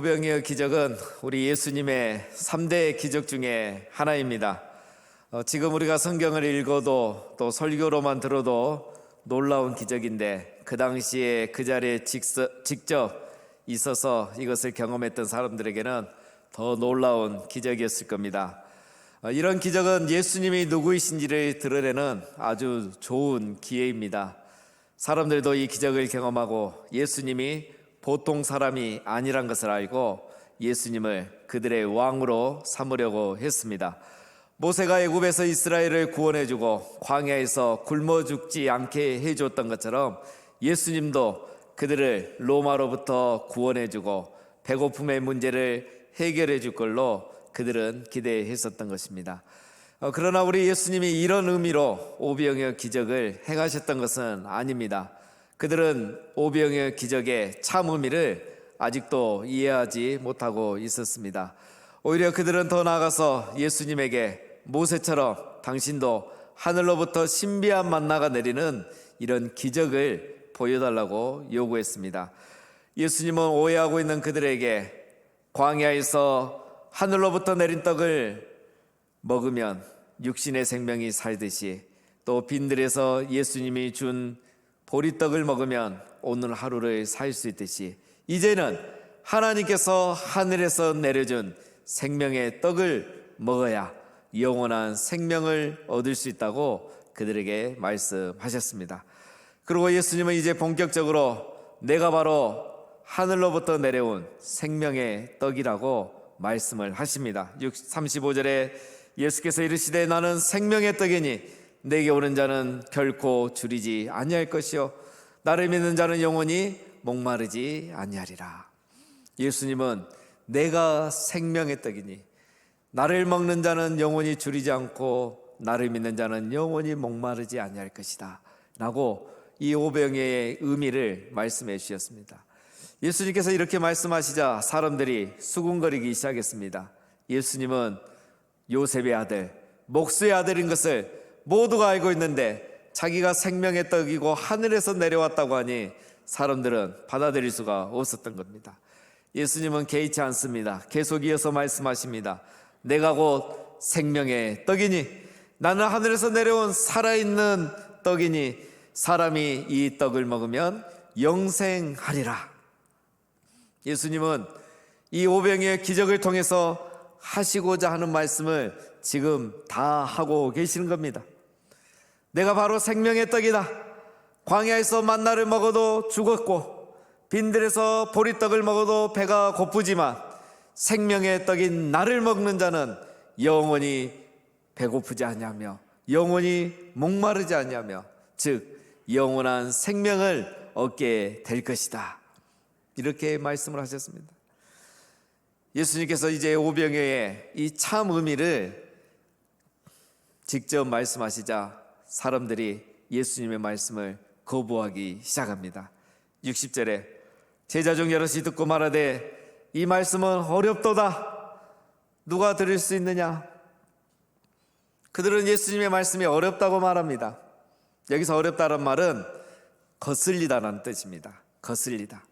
오병이어 기적은 우리 예수님의 3대 기적 중에 하나입니다. 지금 우리가 성경을 읽어도 또 설교로만 들어도 놀라운 기적인데 그 당시에 그 자리에 직접 있어서 이것을 경험했던 사람들에게는 더 놀라운 기적이었을 겁니다. 이런 기적은 예수님이 누구이신지를 드러내는 아주 좋은 기회입니다. 사람들도 이 기적을 경험하고 예수님이 보통 사람이 아니란 것을 알고 예수님을 그들의 왕으로 삼으려고 했습니다. 모세가 애굽에서 이스라엘을 구원해주고 광야에서 굶어 죽지 않게 해주었던 것처럼 예수님도 그들을 로마로부터 구원해주고 배고픔의 문제를 해결해 줄 걸로 그들은 기대했었던 것입니다. 그러나 우리 예수님이 이런 의미로 오병이어 기적을 행하셨던 것은 아닙니다. 그들은 오병이어 기적의 참 의미를 아직도 이해하지 못하고 있었습니다. 오히려 그들은 더 나아가서 예수님에게 모세처럼 당신도 하늘로부터 신비한 만나가 내리는 이런 기적을 보여달라고 요구했습니다. 예수님은 오해하고 있는 그들에게 광야에서 하늘로부터 내린 떡을 먹으면 육신의 생명이 살듯이 또 빈들에서 예수님이 준 보리떡을 먹으면 오늘 하루를 살 수 있듯이 이제는 하나님께서 하늘에서 내려준 생명의 떡을 먹어야 영원한 생명을 얻을 수 있다고 그들에게 말씀하셨습니다. 그리고 예수님은 이제 본격적으로 내가 바로 하늘로부터 내려온 생명의 떡이라고 말씀을 하십니다. 35절에 예수께서 이르시되 나는 생명의 떡이니 내게 오는 자는 결코 줄이지 아니할 것이요 나를 믿는 자는 영원히 목마르지 아니하리라. 예수님은 내가 생명의 떡이니 나를 먹는 자는 영원히 줄이지 않고 나를 믿는 자는 영원히 목마르지 아니할 것이다 라고 이 오병이어의 의미를 말씀해 주셨습니다. 예수님께서 이렇게 말씀하시자 사람들이 수군거리기 시작했습니다. 예수님은 요셉의 아들, 목수의 아들인 것을 모두가 알고 있는데 자기가 생명의 떡이고 하늘에서 내려왔다고 하니 사람들은 받아들일 수가 없었던 겁니다. 예수님은 개의치 않습니다. 계속 이어서 말씀하십니다. 내가 곧 생명의 떡이니 나는 하늘에서 내려온 살아있는 떡이니 사람이 이 떡을 먹으면 영생하리라. 예수님은 이 오병이어 기적을 통해서 하시고자 하는 말씀을 지금 다 하고 계시는 겁니다. 내가 바로 생명의 떡이다. 광야에서 만나를 먹어도 죽었고 빈들에서 보리떡을 먹어도 배가 고프지만 생명의 떡인 나를 먹는 자는 영원히 배고프지 아니하며 영원히 목마르지 아니하며 즉 영원한 생명을 얻게 될 것이다. 이렇게 말씀을 하셨습니다. 예수님께서 이제 오병이어의 이 참 의미를 직접 말씀하시자 사람들이 예수님의 말씀을 거부하기 시작합니다. 60절에 제자 중 여럿이 듣고 말하되 이 말씀은 어렵도다. 누가 들을 수 있느냐? 그들은 예수님의 말씀이 어렵다고 말합니다. 여기서 어렵다는 말은 거슬리다라는 뜻입니다. 거슬리다.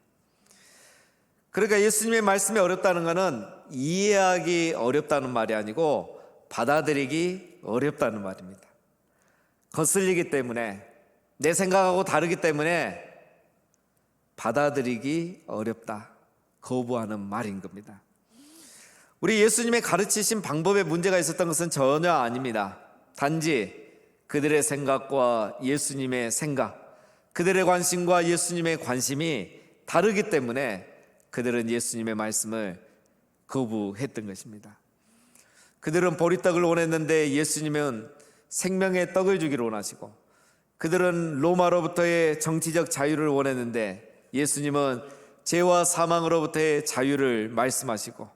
그러니까 예수님의 말씀이 어렵다는 것은 이해하기 어렵다는 말이 아니고 받아들이기 어렵다는 말입니다. 거슬리기 때문에 내 생각하고 다르기 때문에 받아들이기 어렵다. 거부하는 말인 겁니다. 우리 예수님의 가르치신 방법에 문제가 있었던 것은 전혀 아닙니다. 단지 그들의 생각과 예수님의 생각, 그들의 관심과 예수님의 관심이 다르기 때문에 그들은 예수님의 말씀을 거부했던 것입니다. 그들은 보리떡을 원했는데 예수님은 생명의 떡을 주기를 원하시고 그들은 로마로부터의 정치적 자유를 원했는데 예수님은 죄와 사망으로부터의 자유를 말씀하시고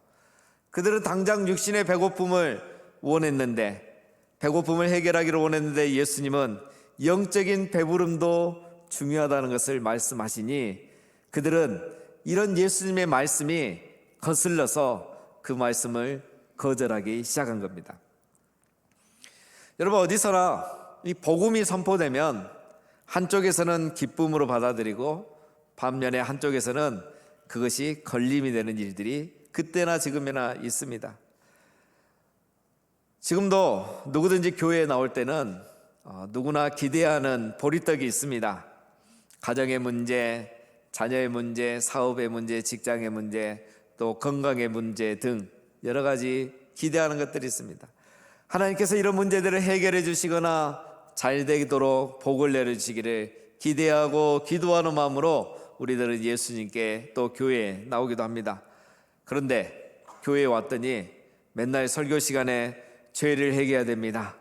그들은 당장 육신의 배고픔을 원했는데 배고픔을 해결하기를 원했는데 예수님은 영적인 배부름도 중요하다는 것을 말씀하시니 그들은 이런 예수님의 말씀이 거슬려서 그 말씀을 거절하기 시작한 겁니다. 여러분 어디서나 이 복음이 선포되면 한쪽에서는 기쁨으로 받아들이고 반면에 한쪽에서는 그것이 걸림이 되는 일들이 그때나 지금이나 있습니다. 지금도 누구든지 교회에 나올 때는 누구나 기대하는 보리떡이 있습니다. 가정의 문제, 자녀의 문제, 사업의 문제, 직장의 문제, 또 건강의 문제 등 여러 가지 기대하는 것들이 있습니다. 하나님께서 이런 문제들을 해결해 주시거나 잘 되도록 복을 내려주시기를 기대하고 기도하는 마음으로 우리들은 예수님께 또 교회에 나오기도 합니다. 그런데 교회에 왔더니 맨날 설교 시간에 죄를 회개해야 됩니다.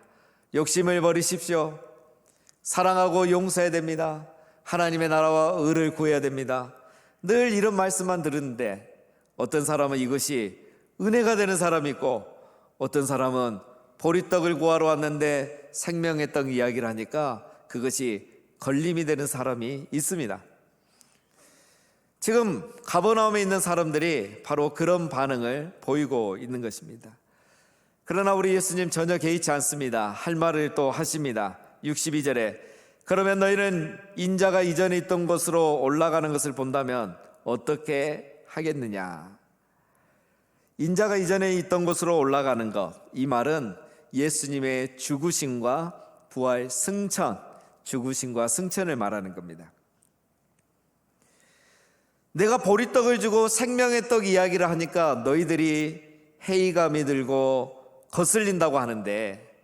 욕심을 버리십시오. 사랑하고 용서해야 됩니다. 하나님의 나라와 의를 구해야 됩니다. 늘 이런 말씀만 들었는데 어떤 사람은 이것이 은혜가 되는 사람이 있고 어떤 사람은 보리떡을 구하러 왔는데 생명의 떡 이야기를 하니까 그것이 걸림이 되는 사람이 있습니다. 지금 가버나움에 있는 사람들이 바로 그런 반응을 보이고 있는 것입니다. 그러나 우리 예수님 전혀 개의치 않습니다. 할 말을 또 하십니다. 62절에 그러면 너희는 인자가 이전에 있던 곳으로 올라가는 것을 본다면 어떻게 하겠느냐. 인자가 이전에 있던 곳으로 올라가는 것, 이 말은 예수님의 죽으심과 부활 승천, 죽으심과 승천을 말하는 겁니다. 내가 보리떡을 주고 생명의 떡 이야기를 하니까 너희들이 회의감이 들고 거슬린다고 하는데,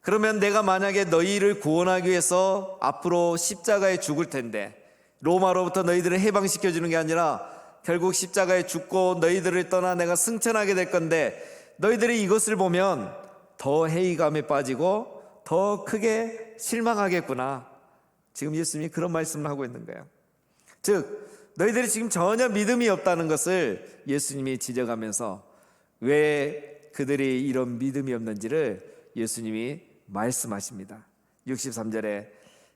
그러면 내가 만약에 너희를 구원하기 위해서 앞으로 십자가에 죽을 텐데 로마로부터 너희들을 해방시켜 주는 게 아니라 결국 십자가에 죽고 너희들을 떠나 내가 승천하게 될 건데 너희들이 이것을 보면 더 회의감에 빠지고 더 크게 실망하겠구나. 지금 예수님이 그런 말씀을 하고 있는 거예요. 즉 너희들이 지금 전혀 믿음이 없다는 것을 예수님이 지적하면서 왜 그들이 이런 믿음이 없는지를 예수님이 말씀하십니다. 63절에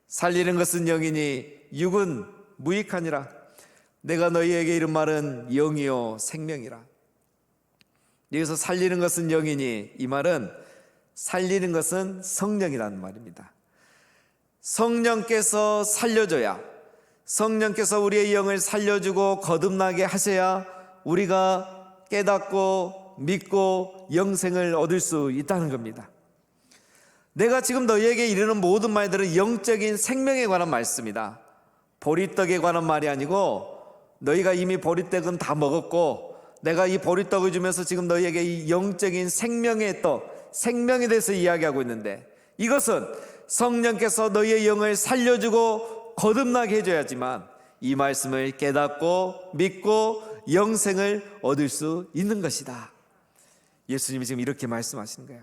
살리는 것은 영이니 육은 무익하니라. 내가 너희에게 이른 말은 영이요 생명이라. 여기서 살리는 것은 영이니, 이 말은 살리는 것은 성령이라는 말입니다. 성령께서 살려줘야, 성령께서 우리의 영을 살려주고 거듭나게 하셔야 우리가 깨닫고 믿고 영생을 얻을 수 있다는 겁니다. 내가 지금 너희에게 이르는 모든 말들은 영적인 생명에 관한 말씀이다. 보리떡에 관한 말이 아니고 너희가 이미 보리떡은 다 먹었고 내가 이 보리떡을 주면서 지금 너희에게 이 영적인 생명의 떡, 생명에 대해서 이야기하고 있는데, 이것은 성령께서 너희의 영을 살려주고 거듭나게 해줘야지만 이 말씀을 깨닫고 믿고 영생을 얻을 수 있는 것이다. 예수님이 지금 이렇게 말씀하시는 거예요.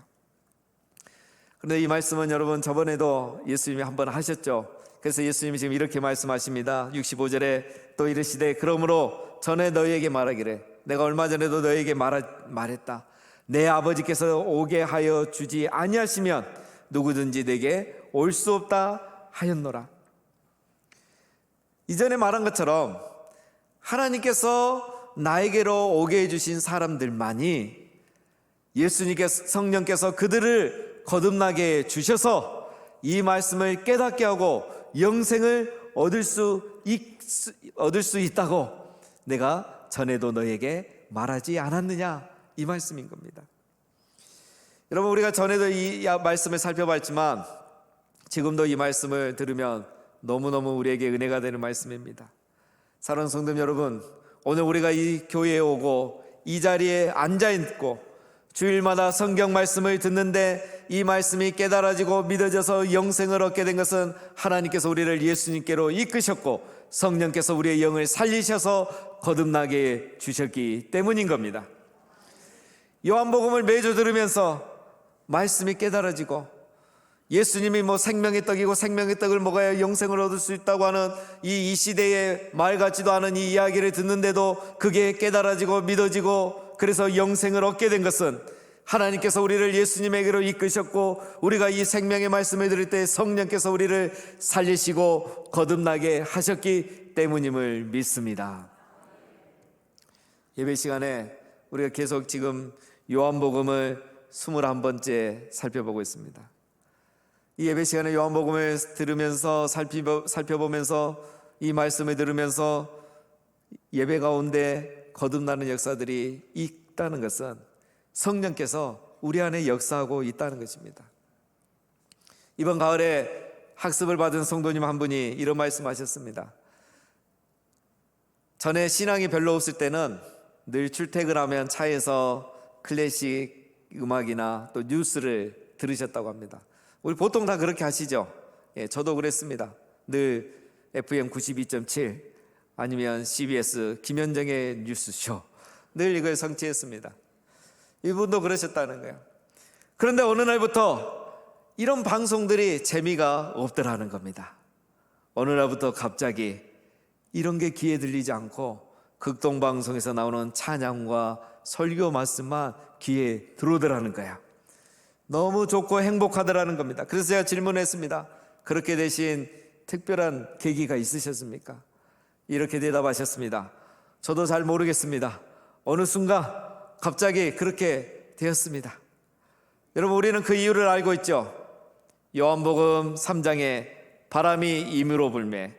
그런데 이 말씀은 여러분 저번에도 예수님이 한번 하셨죠. 그래서 예수님이 지금 이렇게 말씀하십니다. 65절에 또 이르시되 그러므로 전에 너희에게 말하기를 내가 얼마 전에도 너희에게 말했다. 내 아버지께서 오게 하여 주지 아니하시면 누구든지 내게 올 수 없다 하였노라. 이전에 말한 것처럼 하나님께서 나에게로 오게 해주신 사람들만이 예수님께서, 성령께서 그들을 거듭나게 주셔서 이 말씀을 깨닫게 하고 영생을 얻을 수 있다고 내가 전에도 너에게 말하지 않았느냐, 이 말씀인 겁니다. 여러분, 우리가 전에도 이 말씀을 살펴봤지만 지금도 이 말씀을 들으면 너무너무 우리에게 은혜가 되는 말씀입니다. 사랑하는 성도 여러분, 오늘 우리가 이 교회에 오고 이 자리에 앉아있고 주일마다 성경 말씀을 듣는데 이 말씀이 깨달아지고 믿어져서 영생을 얻게 된 것은 하나님께서 우리를 예수님께로 이끄셨고 성령께서 우리의 영을 살리셔서 거듭나게 주셨기 때문인 겁니다. 요한복음을 매주 들으면서 말씀이 깨달아지고 예수님이 생명의 떡이고 생명의 떡을 먹어야 영생을 얻을 수 있다고 하는 이 시대의 말 같지도 않은 이 이야기를 듣는데도 그게 깨달아지고 믿어지고 그래서 영생을 얻게 된 것은 하나님께서 우리를 예수님에게로 이끄셨고 우리가 이 생명의 말씀을 들을 때 성령께서 우리를 살리시고 거듭나게 하셨기 때문임을 믿습니다. 예배 시간에 우리가 계속 지금 요한복음을 21번째 살펴보고 있습니다. 이 예배 시간에 요한복음을 들으면서 살펴보면서 이 말씀을 들으면서 예배 가운데 거듭나는 역사들이 있다는 것은 성령께서 우리 안에 역사하고 있다는 것입니다. 이번 가을에 학습을 받은 성도님 한 분이 이런 말씀하셨습니다. 전에 신앙이 별로 없을 때는 늘 출퇴근하면 차에서 클래식 음악이나 또 뉴스를 들으셨다고 합니다. 우리 보통 다 그렇게 하시죠. 예, 저도 그랬습니다. 늘 FM 92.7 아니면 CBS 김현정의 뉴스쇼 늘 이걸 성취했습니다. 이분도 그러셨다는 거예요. 그런데 어느 날부터 이런 방송들이 재미가 없더라는 겁니다. 어느 날부터 갑자기 이런 게 귀에 들리지 않고 극동방송에서 나오는 찬양과 설교 말씀만 귀에 들어오더라는 거야. 너무 좋고 행복하더라는 겁니다. 그래서 제가 질문했습니다. 그렇게 되신 특별한 계기가 있으셨습니까? 이렇게 대답하셨습니다. 저도 잘 모르겠습니다. 어느 순간 갑자기 그렇게 되었습니다. 여러분, 우리는 그 이유를 알고 있죠. 요한복음 3장에 바람이 임으로 불매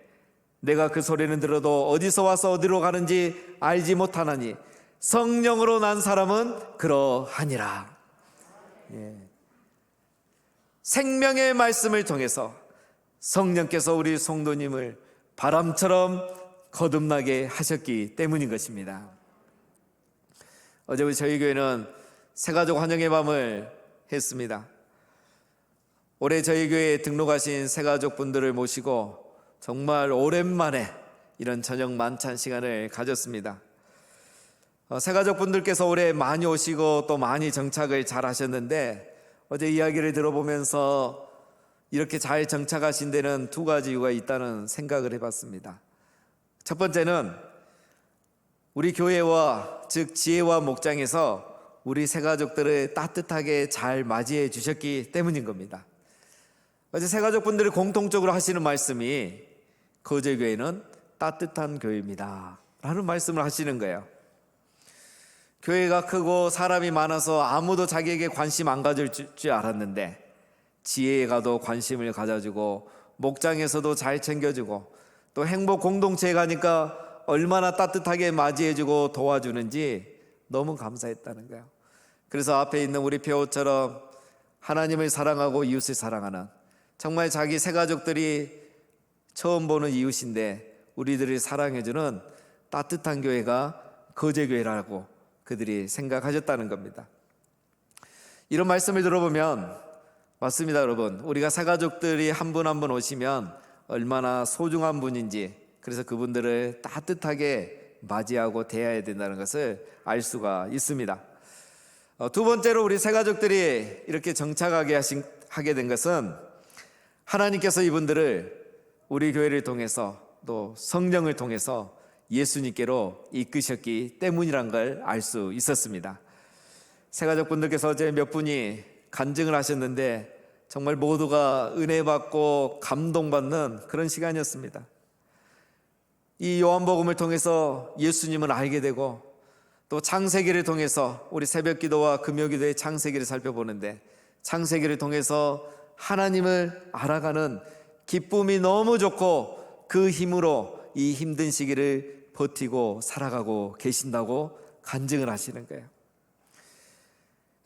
내가 그 소리는 들어도 어디서 와서 어디로 가는지 알지 못하나니 성령으로 난 사람은 그러하니라. 예. 생명의 말씀을 통해서 성령께서 우리 성도님을 바람처럼 거듭나게 하셨기 때문인 것입니다. 어제 저희 교회는 새가족 환영의 밤을 했습니다. 올해 저희 교회에 등록하신 새가족 분들을 모시고 정말 오랜만에 이런 저녁 만찬 시간을 가졌습니다. 새가족 분들께서 올해 많이 오시고 또 많이 정착을 잘 하셨는데 어제 이야기를 들어보면서 이렇게 잘 정착하신 데는 두 가지 이유가 있다는 생각을 해봤습니다. 첫 번째는 우리 교회와 즉 지혜와 목장에서 우리 새가족들을 따뜻하게 잘 맞이해 주셨기 때문인 겁니다. 어제 새가족분들이 공통적으로 하시는 말씀이 거제교회는 따뜻한 교회입니다 라는 말씀을 하시는 거예요. 교회가 크고 사람이 많아서 아무도 자기에게 관심 안 가질 줄 알았는데 지혜에 가도 관심을 가져주고 목장에서도 잘 챙겨주고 또 행복 공동체에 가니까 얼마나 따뜻하게 맞이해주고 도와주는지 너무 감사했다는 거예요. 그래서 앞에 있는 우리 배우처럼 하나님을 사랑하고 이웃을 사랑하는 정말 자기 새가족들이 처음 보는 이웃인데 우리들을 사랑해주는 따뜻한 교회가 거제교회라고 그들이 생각하셨다는 겁니다. 이런 말씀을 들어보면 맞습니다, 여러분. 우리가 새가족들이 한 분 한 분 오시면 얼마나 소중한 분인지 그래서 그분들을 따뜻하게 맞이하고 대해야 된다는 것을 알 수가 있습니다. 두 번째로 우리 새가족들이 이렇게 정착하게 된 것은 하나님께서 이분들을 우리 교회를 통해서 또 성령을 통해서 예수님께로 이끄셨기 때문이란 걸 알 수 있었습니다. 새가족분들께서 어제 몇 분이 간증을 하셨는데 정말 모두가 은혜 받고 감동받는 그런 시간이었습니다. 이 요한복음을 통해서 예수님을 알게 되고 또 창세기를 통해서 우리 새벽기도와 금요기도의 창세기를 살펴보는데 창세기를 통해서 하나님을 알아가는 기쁨이 너무 좋고 그 힘으로 이 힘든 시기를 버티고 살아가고 계신다고 간증을 하시는 거예요.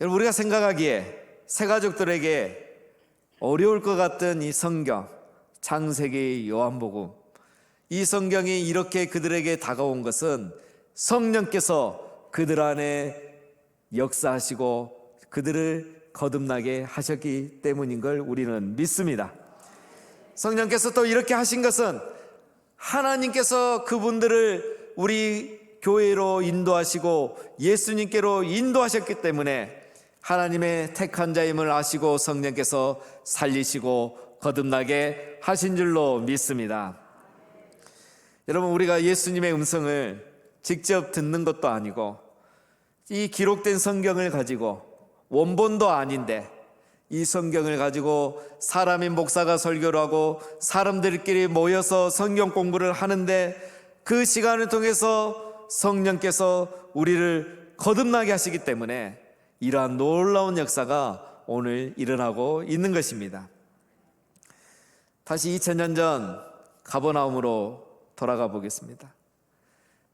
여러분, 우리가 생각하기에 새가족들에게 어려울 것 같던 이 성경, 창세기, 요한복음, 이 성경이 이렇게 그들에게 다가온 것은 성령께서 그들 안에 역사하시고 그들을 거듭나게 하셨기 때문인 걸 우리는 믿습니다. 성령께서 또 이렇게 하신 것은 하나님께서 그분들을 우리 교회로 인도하시고 예수님께로 인도하셨기 때문에 하나님의 택한 자임을 아시고 성령께서 살리시고 거듭나게 하신 줄로 믿습니다. 여러분, 우리가 예수님의 음성을 직접 듣는 것도 아니고 이 기록된 성경을 가지고 원본도 아닌데 이 성경을 가지고 사람인 목사가 설교를 하고 사람들끼리 모여서 성경 공부를 하는데 그 시간을 통해서 성령께서 우리를 거듭나게 하시기 때문에 이러한 놀라운 역사가 오늘 일어나고 있는 것입니다. 다시 2000년 전 가버나움으로 돌아가 보겠습니다.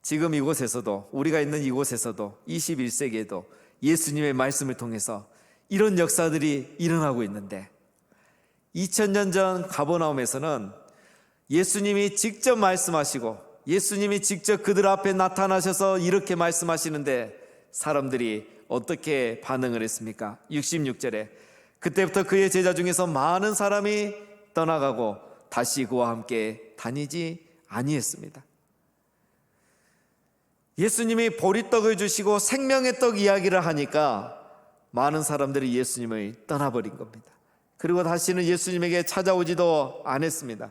지금 이곳에서도, 우리가 있는 이곳에서도 21세기에도 예수님의 말씀을 통해서 이런 역사들이 일어나고 있는데, 2000년 전 가버나움에서는 예수님이 직접 말씀하시고 예수님이 직접 그들 앞에 나타나셔서 이렇게 말씀하시는데 사람들이 어떻게 반응을 했습니까? 66절에 그때부터 그의 제자 중에서 많은 사람이 떠나가고 다시 그와 함께 다니지 아니했습니다. 예수님이 보리떡을 주시고 생명의 떡 이야기를 하니까 많은 사람들이 예수님을 떠나버린 겁니다. 그리고 다시는 예수님에게 찾아오지도 않았습니다.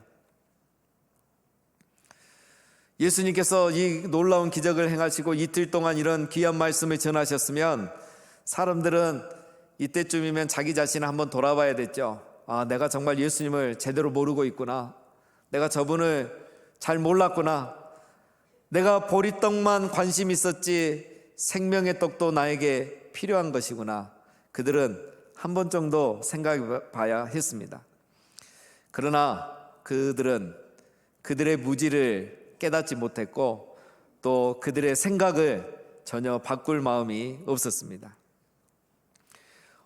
예수님께서 이 놀라운 기적을 행하시고 이틀 동안 이런 귀한 말씀을 전하셨으면 사람들은 이때쯤이면 자기 자신을 한번 돌아봐야 됐죠. 아, 내가 정말 예수님을 제대로 모르고 있구나. 내가 저분을 잘 몰랐구나. 내가 보리떡만 관심 있었지 생명의 떡도 나에게 필요한 것이구나. 그들은 한 번 정도 생각해 봐야 했습니다. 그러나 그들은 그들의 무지를 깨닫지 못했고 또 그들의 생각을 전혀 바꿀 마음이 없었습니다.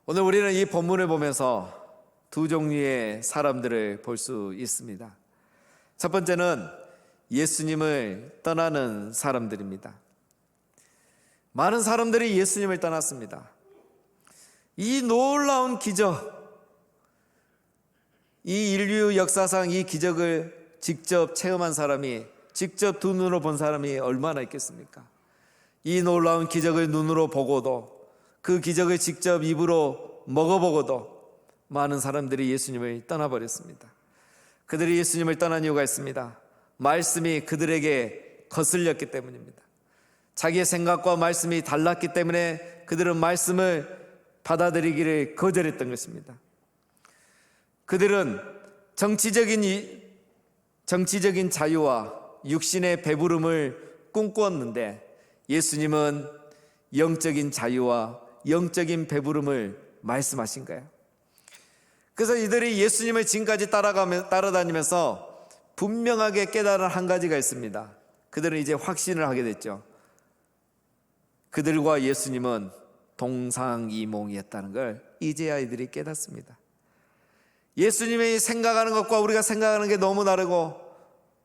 오늘 우리는 이 본문을 보면서 두 종류의 사람들을 볼 수 있습니다. 첫 번째는 예수님을 떠나는 사람들입니다. 많은 사람들이 예수님을 떠났습니다. 이 놀라운 기적, 이 인류 역사상 이 기적을 직접 체험한 사람이, 직접 두 눈으로 본 사람이 얼마나 있겠습니까? 이 놀라운 기적을 눈으로 보고도, 그 기적을 직접 입으로 먹어보고도 많은 사람들이 예수님을 떠나버렸습니다. 그들이 예수님을 떠난 이유가 있습니다. 말씀이 그들에게 거슬렸기 때문입니다. 자기의 생각과 말씀이 달랐기 때문에 그들은 말씀을 받아들이기를 거절했던 것입니다. 그들은 정치적인 자유와 육신의 배부름을 꿈꾸었는데 예수님은 영적인 자유와 영적인 배부름을 말씀하신 거예요. 그래서 이들이 예수님을 지금까지 따라다니면서 분명하게 깨달은 한 가지가 있습니다. 그들은 이제 확신을 하게 됐죠. 그들과 예수님은 동상이몽이었다는 걸 이제야 이들이 깨닫습니다. 예수님이 생각하는 것과 우리가 생각하는 게 너무 다르고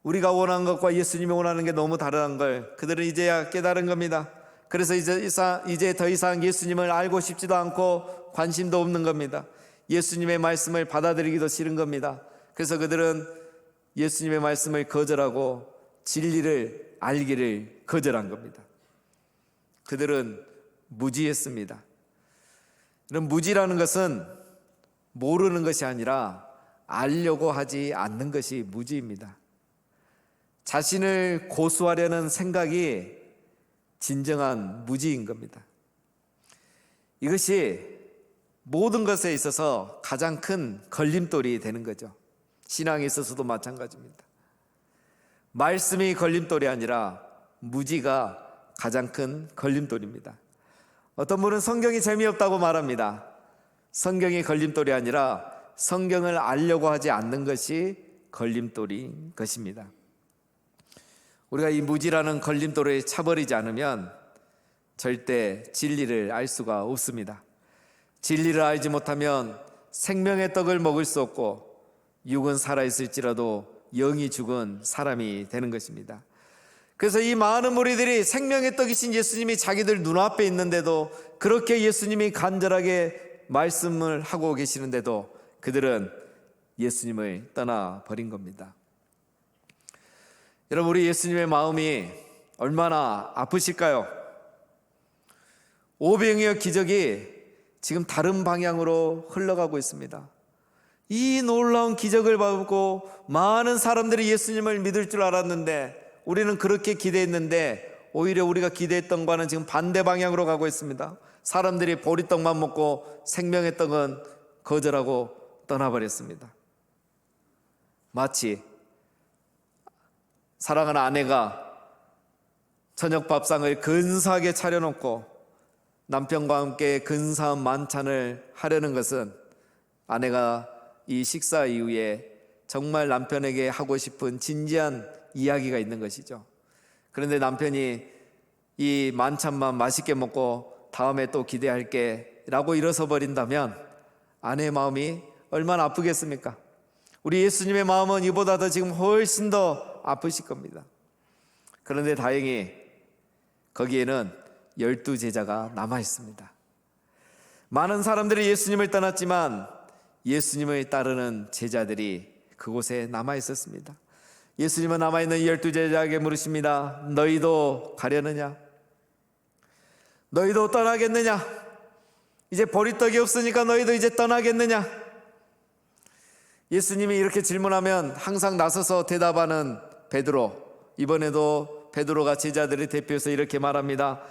우리가 원하는 것과 예수님이 원하는 게 너무 다른 걸 그들은 이제야 깨달은 겁니다. 그래서 이제 더 이상 예수님을 알고 싶지도 않고 관심도 없는 겁니다. 예수님의 말씀을 받아들이기도 싫은 겁니다. 그래서 그들은 예수님의 말씀을 거절하고 진리를 알기를 거절한 겁니다. 그들은 무지했습니다. 이런 무지라는 것은 모르는 것이 아니라 알려고 하지 않는 것이 무지입니다. 자신을 고수하려는 생각이 진정한 무지인 겁니다. 이것이 모든 것에 있어서 가장 큰 걸림돌이 되는 거죠. 신앙에 있어서도 마찬가지입니다. 말씀이 걸림돌이 아니라 무지가 가장 큰 걸림돌입니다. 어떤 분은 성경이 재미없다고 말합니다. 성경이 걸림돌이 아니라 성경을 알려고 하지 않는 것이 걸림돌인 것입니다. 우리가 이 무지라는 걸림돌을 차버리지 않으면 절대 진리를 알 수가 없습니다. 진리를 알지 못하면 생명의 떡을 먹을 수 없고 육은 살아있을지라도 영이 죽은 사람이 되는 것입니다. 그래서 이 많은 무리들이 생명의 떡이신 예수님이 자기들 눈앞에 있는데도 그렇게 예수님이 간절하게 말씀을 하고 계시는데도 그들은 예수님을 떠나버린 겁니다. 여러분, 우리 예수님의 마음이 얼마나 아프실까요? 오병이어 기적이 지금 다른 방향으로 흘러가고 있습니다. 이 놀라운 기적을 보고 많은 사람들이 예수님을 믿을 줄 알았는데 우리는 그렇게 기대했는데 오히려 우리가 기대했던 것과는 지금 반대 방향으로 가고 있습니다. 사람들이 보리떡만 먹고 생명의 떡은 거절하고 떠나버렸습니다. 마치 사랑하는 아내가 저녁 밥상을 근사하게 차려놓고 남편과 함께 근사한 만찬을 하려는 것은 아내가 이 식사 이후에 정말 남편에게 하고 싶은 진지한 이야기가 있는 것이죠. 그런데 남편이 이 만찬만 맛있게 먹고 다음에 또 기대할게 라고 일어서 버린다면 아내의 마음이 얼마나 아프겠습니까? 우리 예수님의 마음은 이보다 더 지금 훨씬 더 아프실 겁니다. 그런데 다행히 거기에는 12제자가 남아 있습니다. 많은 사람들이 예수님을 떠났지만 예수님을 따르는 제자들이 그곳에 남아 있었습니다. 예수님은 남아있는 12제자에게 물으십니다. 너희도 가려느냐? 너희도 떠나겠느냐? 이제 버리떡이 없으니까 너희도 이제 떠나겠느냐? 예수님이 이렇게 질문하면 항상 나서서 대답하는 베드로, 이번에도 베드로가 제자들을 대표해서 이렇게 말합니다.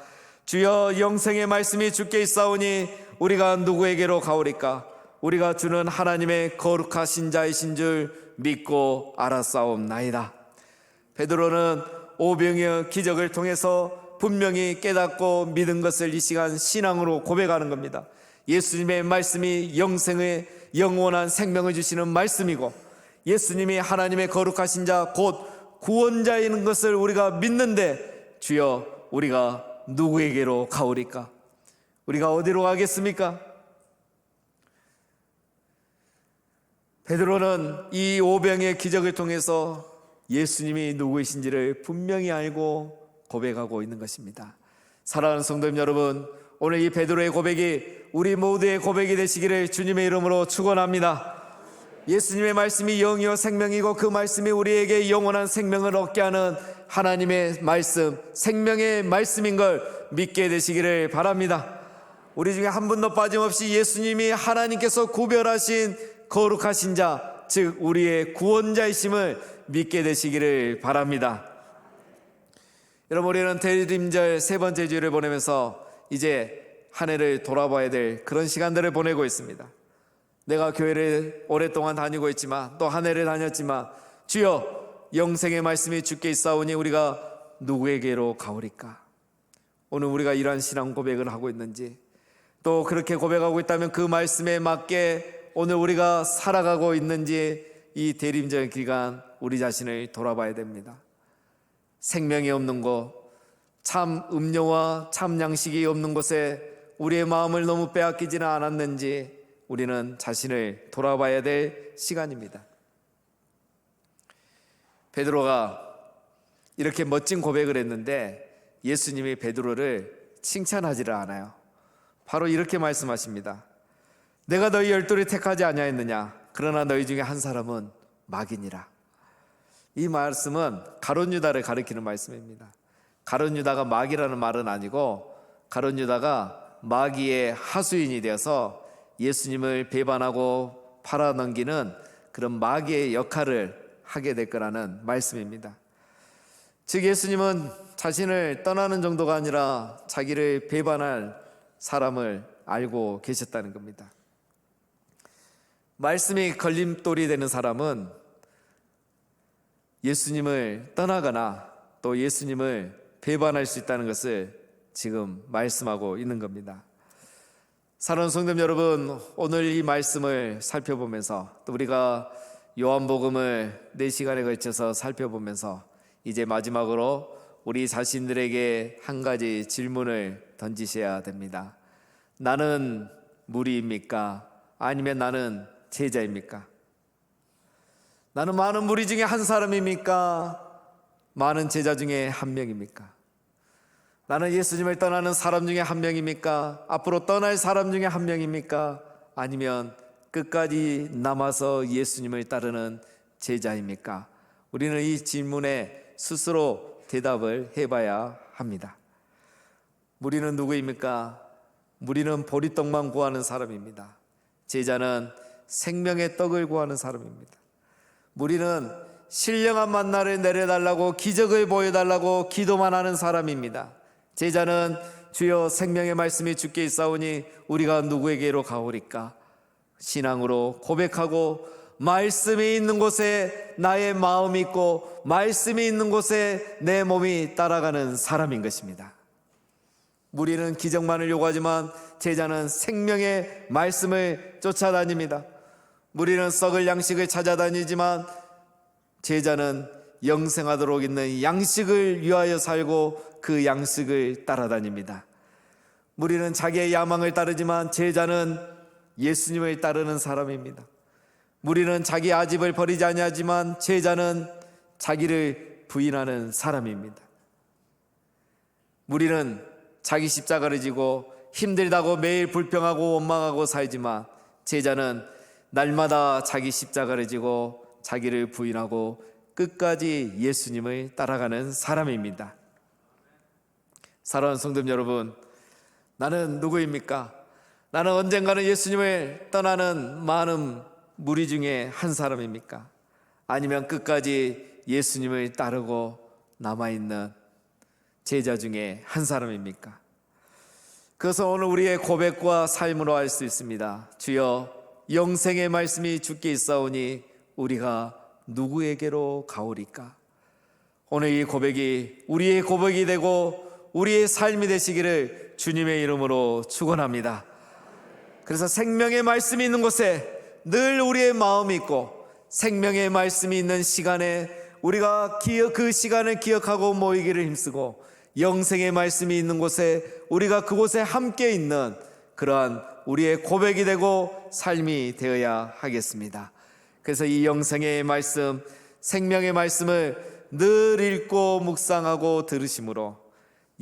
주여, 영생의 말씀이 주께 있사오니 우리가 누구에게로 가오리까? 우리가 주는 하나님의 거룩하신 자이신 줄 믿고 알았사옵나이다. 베드로는 오병이어 기적을 통해서 분명히 깨닫고 믿은 것을 이 시간 신앙으로 고백하는 겁니다. 예수님의 말씀이 영생의 영원한 생명을 주시는 말씀이고 예수님이 하나님의 거룩하신 자 곧 구원자인 것을 우리가 믿는데 주여, 우리가 누구에게로 가오리까? 우리가 어디로 가겠습니까? 베드로는 이 오병의 기적을 통해서 예수님이 누구이신지를 분명히 알고 고백하고 있는 것입니다. 사랑하는 성도님 여러분, 오늘 이 베드로의 고백이 우리 모두의 고백이 되시기를 주님의 이름으로 축원합니다. 예수님의 말씀이 영이요 생명이고 그 말씀이 우리에게 영원한 생명을 얻게 하는 하나님의 말씀, 생명의 말씀인 걸 믿게 되시기를 바랍니다. 우리 중에 한 분도 빠짐없이 예수님이 하나님께서 구별하신 거룩하신 자, 즉 우리의 구원자이심을 믿게 되시기를 바랍니다. 여러분, 우리는 대림절 세 번째 주일을 보내면서 이제 한 해를 돌아봐야 될 그런 시간들을 보내고 있습니다. 내가 교회를 오랫동안 다니고 있지만 또 한 해를 다녔지만 주여, 영생의 말씀이 주께 있사오니 우리가 누구에게로 가오리까? 오늘 우리가 이러한 신앙 고백을 하고 있는지, 또 그렇게 고백하고 있다면 그 말씀에 맞게 오늘 우리가 살아가고 있는지 이 대림절 기간 우리 자신을 돌아봐야 됩니다. 생명이 없는 곳, 참 음료와 참 양식이 없는 곳에 우리의 마음을 너무 빼앗기지는 않았는지 우리는 자신을 돌아봐야 될 시간입니다. 베드로가 이렇게 멋진 고백을 했는데 예수님이 베드로를 칭찬하지를 않아요. 바로 이렇게 말씀하십니다. 내가 너희 12를 택하지 아니하였느냐? 그러나 너희 중에 한 사람은 마귀니라. 이 말씀은 가룟 유다를 가리키는 말씀입니다. 가룟 유다가 마귀라는 말은 아니고 가룟 유다가 마귀의 하수인이 되어서 예수님을 배반하고 팔아넘기는 그런 마귀의 역할을 하게 될 거라는 말씀입니다. 즉 예수님은 자신을 떠나는 정도가 아니라 자기를 배반할 사람을 알고 계셨다는 겁니다. 말씀이 걸림돌이 되는 사람은 예수님을 떠나거나 또 예수님을 배반할 수 있다는 것을 지금 말씀하고 있는 겁니다. 사랑하는 성도님 여러분, 오늘 이 말씀을 살펴보면서 또 우리가 요한복음을 4시간에 걸쳐서 살펴보면서 이제 마지막으로 우리 자신들에게 한 가지 질문을 던지셔야 됩니다. 나는 무리입니까? 아니면 나는 제자입니까? 나는 많은 무리 중에 한 사람입니까? 많은 제자 중에 한 명입니까? 나는 예수님을 떠나는 사람 중에 한 명입니까? 앞으로 떠날 사람 중에 한 명입니까? 아니면 끝까지 남아서 예수님을 따르는 제자입니까? 우리는 이 질문에 스스로 대답을 해봐야 합니다. 무리는 누구입니까? 무리는 보리떡만 구하는 사람입니다. 제자는 생명의 떡을 구하는 사람입니다. 무리는 신령한 만나를 내려달라고 기적을 보여달라고 기도만 하는 사람입니다. 제자는 주여 생명의 말씀이 주께 있사오니 우리가 누구에게로 가오리까? 신앙으로 고백하고 말씀이 있는 곳에 나의 마음이 있고 말씀이 있는 곳에 내 몸이 따라가는 사람인 것입니다. 무리는 기적만을 요구하지만 제자는 생명의 말씀을 쫓아다닙니다. 무리는 썩을 양식을 찾아다니지만 제자는 영생하도록 있는 양식을 위하여 살고 그 양식을 따라다닙니다. 무리는 자기의 야망을 따르지만 제자는 예수님을 따르는 사람입니다. 무리는 자기 아집을 버리지 아니하지만 제자는 자기를 부인하는 사람입니다. 무리는 자기 십자가를 지고 힘들다고 매일 불평하고 원망하고 살지만 제자는 날마다 자기 십자가를 지고 자기를 부인하고 끝까지 예수님을 따라가는 사람입니다. 사랑하는 성도 여러분, 나는 누구입니까? 나는 언젠가는 예수님을 떠나는 많은 무리 중에 한 사람입니까? 아니면 끝까지 예수님을 따르고 남아있는 제자 중에 한 사람입니까? 그것은 오늘 우리의 고백과 삶으로 알 수 있습니다. 주여, 영생의 말씀이 주께 있사오니 우리가 누구에게로 가오리까? 오늘 이 고백이 우리의 고백이 되고 우리의 삶이 되시기를 주님의 이름으로 축원합니다. 그래서 생명의 말씀이 있는 곳에 늘 우리의 마음이 있고 생명의 말씀이 있는 시간에 우리가 그 시간을 기억하고 모이기를 힘쓰고 영생의 말씀이 있는 곳에 우리가 그곳에 함께 있는 그러한 우리의 고백이 되고 삶이 되어야 하겠습니다. 그래서 이 영생의 말씀, 생명의 말씀을 늘 읽고 묵상하고 들으심으로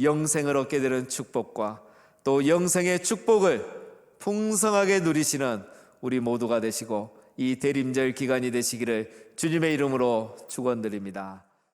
영생을 얻게 되는 축복과 또 영생의 축복을 풍성하게 누리시는 우리 모두가 되시고 이 대림절 기간이 되시기를 주님의 이름으로 축원드립니다.